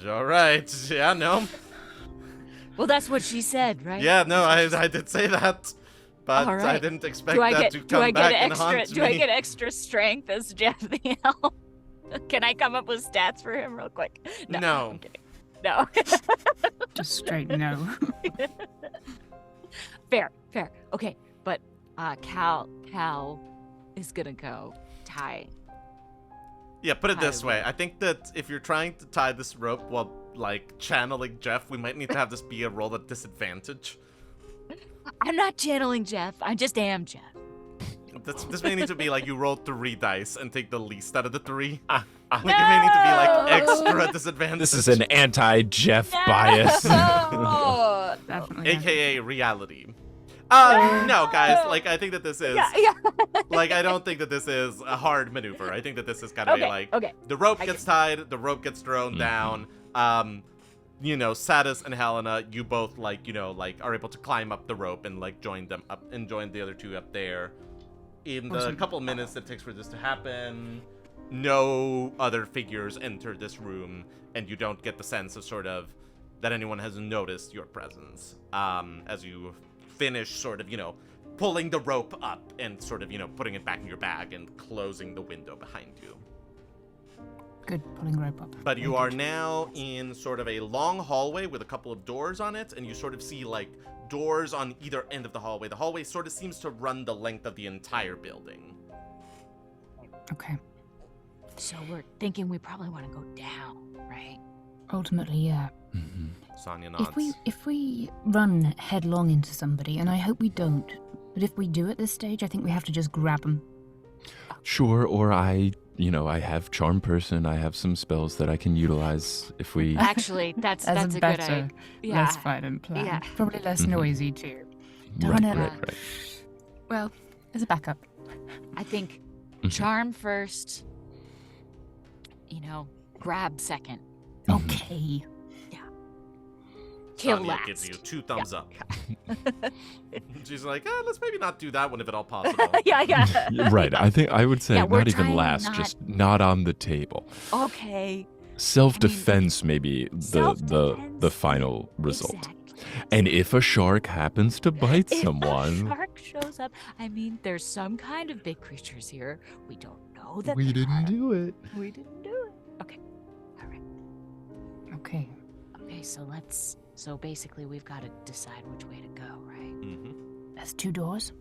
All right. Yeah, no. Well, that's what she said, right? Yeah, no, I did say that, but All right. I didn't expect Do I that get to do come I back get and extra haunt do me. I get extra strength as Jeff the elf? Can I come up with stats for him real quick? No. I'm kidding. No. Just straight no. Fair. Okay, but Cal is gonna go tie. Yeah, put it Tie this the way. rope. I think that if you're trying to tie this rope while like channeling Jeff, we might need to have this be a roll at disadvantage. I'm not channeling Jeff. I just am Jeff. This may need to be like you roll 3 dice and take the least out of the 3. Like it may need to be like extra disadvantage. This is an anti-Jeff bias. Oh. Definitely. AKA reality. No, guys, like I think that this is Yeah. like I don't think that this is a hard maneuver. I think that this is gotta be like Okay. the rope I gets tied, the rope gets thrown down. You know, Satus and Helena, you both like, you know, like are able to climb up the rope and like join them up and join the other two up there. in the Awesome. couple minutes that it takes for this to happen, no other figures enter this room, and you don't get the sense of sort of that anyone has noticed your presence. As you finish sort of, pulling the rope up and sort of, putting it back in your bag and closing the window behind you. Good, pulling rope up. But Very you are good. now in sort of a long hallway with a couple of doors on it, and you sort of see like doors on either end of the hallway. The hallway sort of seems to run the length of the entire building. Okay. So we're thinking we probably want to go down, right? Ultimately, yeah. Mhm. Sonya nods. If we run headlong into somebody, and I hope we don't, but if we do at this stage, I think we have to just grab them. Sure, or I have charm person. I have some spells that I can utilize if we. Actually, that's a good idea. Yeah. less violent plan. Yeah. Probably less Mhm. noisy too. Right, Darn it. right. Well, as a backup. I think Mhm. charm first, grab second, Mhm. Okay. kill Sonya last. gives you 2 thumbs up. She's like, let's maybe not do that one if at all possible. Yeah. Yeah, right. I think I would say Yeah, we're not even trying last, not- just not on the table. Okay. Self-defense may be the Self-defense. final result. Exactly. And if a shark happens to bite If someone, a shark shows up, there's some kind of big creatures here. We don't know that we they didn't are. do it. We didn't do it. Okay. All right. Okay. Okay, so basically we've got to decide which way to go, right? Mm-hmm. There's 2 doors.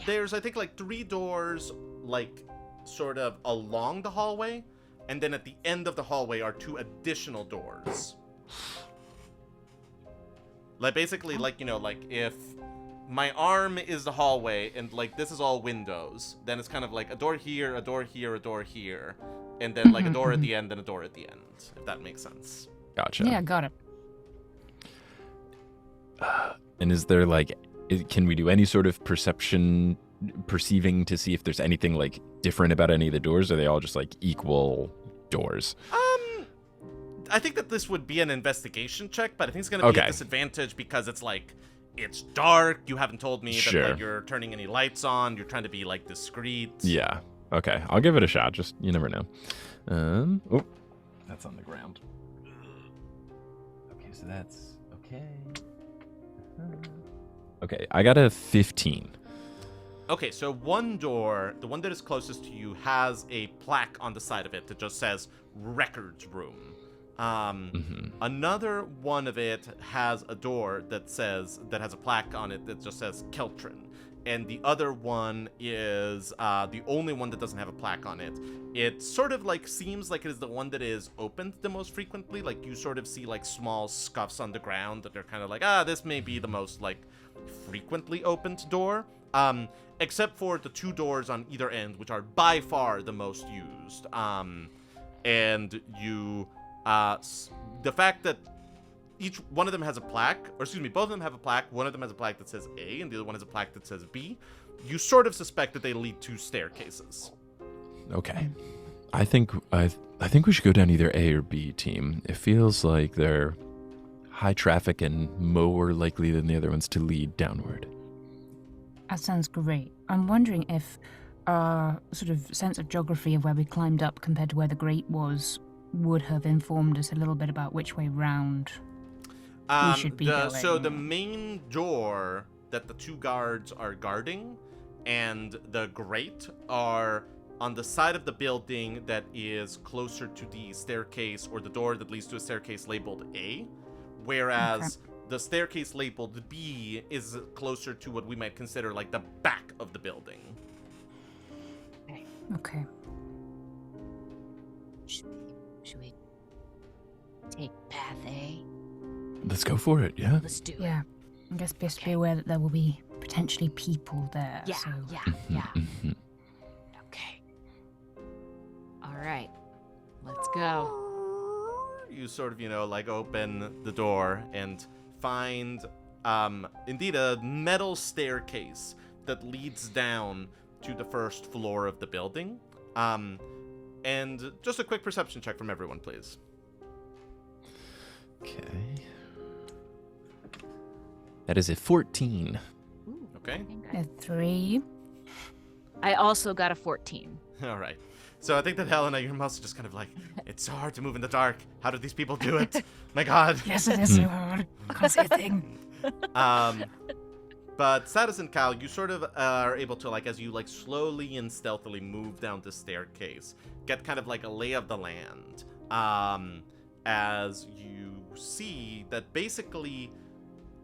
There's, I think, like 3 doors, like, sort of along the hallway, and then at the end of the hallway are 2 additional doors. Like, basically, like, like, if my arm is the hallway, and, like, this is all windows, then it's kind of like a door here, a door here, a door here, and then, like, a door at the end and a door at the end, if that makes sense. Gotcha. Yeah, got it. And is there can we do any sort of perceiving to see if there's anything like different about any of the doors? Or are they all just like equal doors? I think that this would be an investigation check, but I think it's going to be a Okay. disadvantage because it's like, it's dark, you haven't told me that Sure. like, you're turning any lights on, you're trying to be like discreet. Yeah. Okay. I'll give it a shot. Just you never know. Oh, that's on the ground. Okay, so that's okay. Okay, I got a 15. Okay, so one door, the one that is closest to you, has a plaque on the side of it that just says records room. Another one of it has a door that has a plaque on it that just says Keltrin. And the other one is the only one that doesn't have a plaque on it. It sort of like seems like it is the one that is opened the most frequently. Like you sort of see like small scuffs on the ground that they're kind of like, this may be the most like frequently opened door. Except for the 2 doors on either end, which are by far the most used. And you, the fact that each one of them has a plaque, or excuse me, both of them have a plaque. One of them has a plaque that says A, and the other one has a plaque that says B. You sort of suspect that they lead to staircases. Okay. I think we should go down either A or B team. It feels like they're high traffic and more likely than the other ones to lead downward. That sounds great. I'm wondering if our sort of sense of geography of where we climbed up compared to where the grate was would have informed us a little bit about which way round we should be going. So the main door that the 2 guards are guarding and the grate are on the side of the building that is closer to the staircase or the door that leads to a staircase labeled A, whereas the staircase labeled B is closer to what we might consider like the back of the building. Okay. Should we take path A? Let's go for it, yeah? Let's do it. Yeah. I guess best be aware that there will be potentially people there. Yeah, So yeah. Mhm. Okay. All right. Let's go. You sort of, like open the door and find, indeed a metal staircase that leads down to the first floor of the building. And just a quick perception check from everyone, please. Okay. That is a 14. Ooh, Okay. okay. a 3. I also got a 14. All right. So I think that Helena, you're mostly just kind of like, it's so hard to move in the dark. How do these people do it? My God. Yes, it is so hard. I can't see a thing. But Satus and Cal, you sort of are able to, like, as you, like, slowly and stealthily move down the staircase, get kind of like a lay of the land. As you see that basically,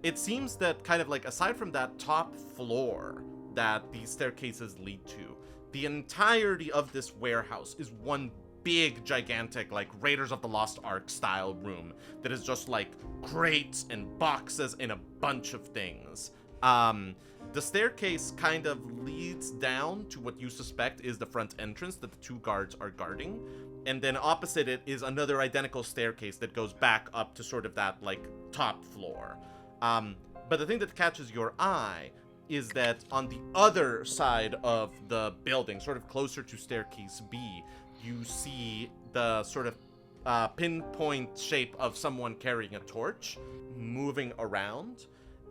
it seems that kind of like, aside from that top floor that these staircases lead to, the entirety of this warehouse is one big, gigantic, like, Raiders of the Lost Ark style room that is just, like, crates and boxes and a bunch of things. The staircase kind of leads down to what you suspect is the front entrance that the two guards are guarding. And then opposite it is another identical staircase that goes back up to sort of that, like, top floor. But the thing that catches your eye is that on the other side of the building, sort of closer to staircase B, you see the sort of pinpoint shape of someone carrying a torch moving around,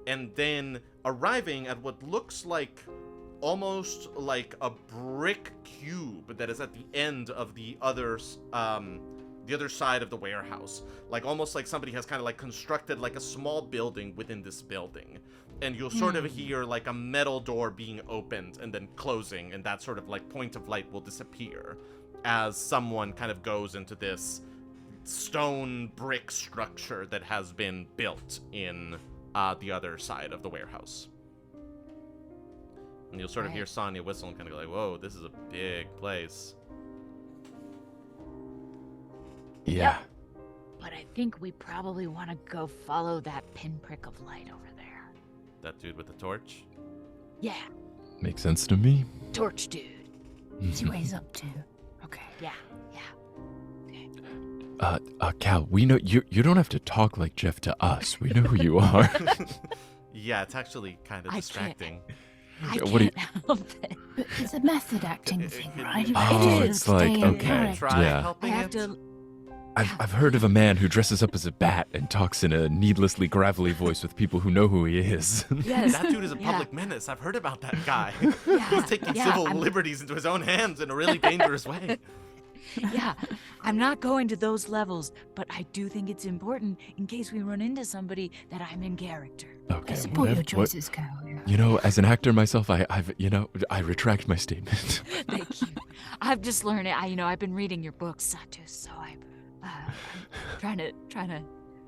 and then arriving at what looks like almost like a brick cube that is at the end of the other side of the warehouse. Like, almost like somebody has kind of like constructed like a small building within this building. And you'll sort of hear like a metal door being opened and then closing, and that sort of like point of light will disappear as someone kind of goes into this stone brick structure that has been built in the other side of the warehouse. And you'll sort of hear Sonya whistle and kind of go like, whoa, this is a big place. Yeah. Yep. But I think we probably want to go follow that pinprick of light over there. That dude with the torch? Yeah, Makes sense to me. torch dude. See what he's up to. Okay. Yeah. Cal, we know you don't have to talk like Jeff to us. We know who you are. Yeah, it's actually kind of I distracting. I What do you- can't help it. But it's a method acting thing, right? Oh, It is it's like, stay in okay. character. Try Yeah. I helping have it. to. I've heard of a man who dresses up as a bat and talks in a needlessly gravelly voice with people who know who he is. Yes. That dude is a Yeah. public menace. I've heard about that guy. Yeah, He's taking yeah, civil I'm- liberties into his own hands in a really dangerous way. Yeah, I'm not going to those levels, but I do think it's important in case we run into somebody that I'm in character. Okay. I support your what- choices, Cal. Yeah. You know, as an actor myself, I retract my statement. Thank you. I've just learned it. I've been reading your books, Satus, so I'm trying to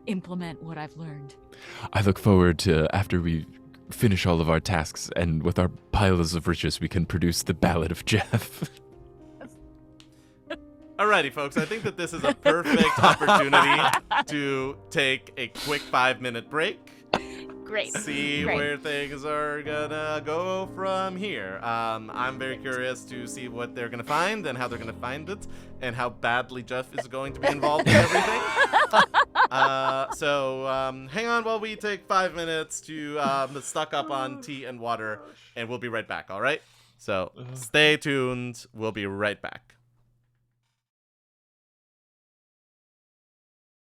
implement what I've learned. I look forward to after we finish all of our tasks and with our piles of riches, we can produce the Ballad of Jeff. Alrighty, folks. I think that this is a perfect opportunity to take a quick 5-minute break. Great. See Great. where things are gonna go from here. I'm very curious to see what they're gonna find and how they're gonna find it and how badly Jeff is going to be involved in everything. So hang on while we take 5 minutes to stock up on tea and water, and we'll be right back, all right? So stay tuned. We'll be right back.